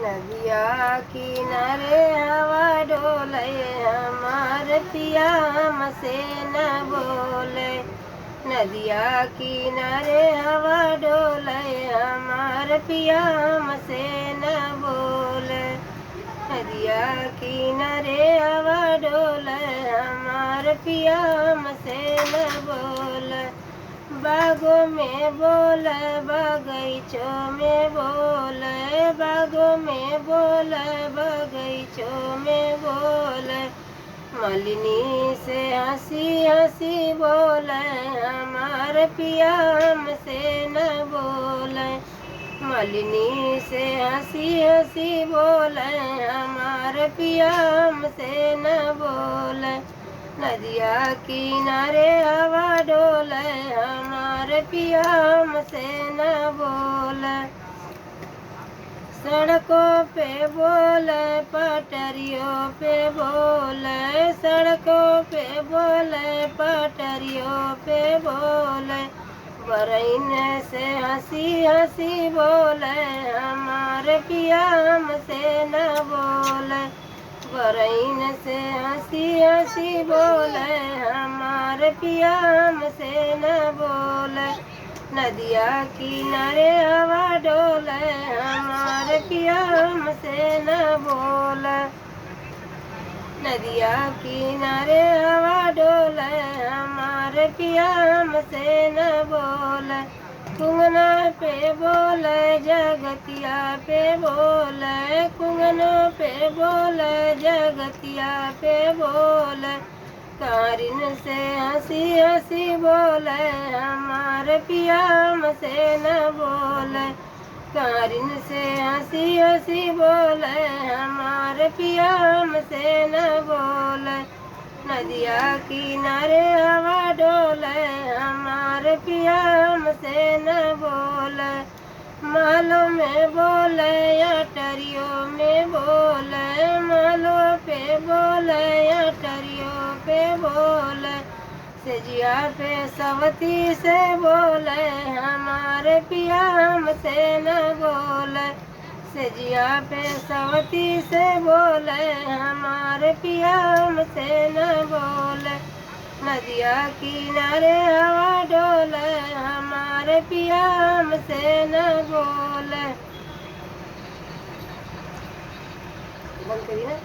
नदिया किनारे हवा डोले हमार पिया हमसे न बोले। नदिया किनारे हवा डोले हमार पिया हमसे न बोले। नदिया किनारे हवा डोले हमार पिया हमसे न बोले। बागों में बोले बगीचों में बोले, बागों में बोले बगीचों में बोले। मालिनी से हंसी हंसी बोले हमार पिया हमसे न बोले। मालिनी से हंसी हंसी बोले हमार पिया हमसे न बोले। नदिया किनारे हवा डोले हमार पिया हमसे न बोले। सड़कों पे बोले पटरियों पे बोले, सड़कों पे बोले पटरियों पे बोले। बरईन से हंसी हंसी बोले हमार पिया हमसे न बोले। बरईन से हंसी हंसी बोले हमार पिया हमसे न बोले। नदिया किनारे हवा डोले हमार पिया हमसे न बोले। नदिया किनारे हवा डोले हमार पिया हमसे न बोले। कुंगना पे बोले जगतिया पे बोले, कुंगना पे बोले जगतिया पे बोले। कारिन से हंसी हंसी बोले हमार पिया हमसे न बोले। कारिन से हंसी हंसी बोले हमार पिया हमसे न बोले। नदिया किनारे हवा डोले हमार पिया हमसे न बोले। मालों में बोले अटरियों में बोले, मालों पे बोले अटरियों पे बोले। सेजिया पे सवती से बोले हमारे पिया हमसे न बोले। सेजिया पे सवती से बोले हमारे पिया हमसे न बोले। नदिया किनारे हवा डोले हमारे पिया हमसे न बोले। बंद करिए ना।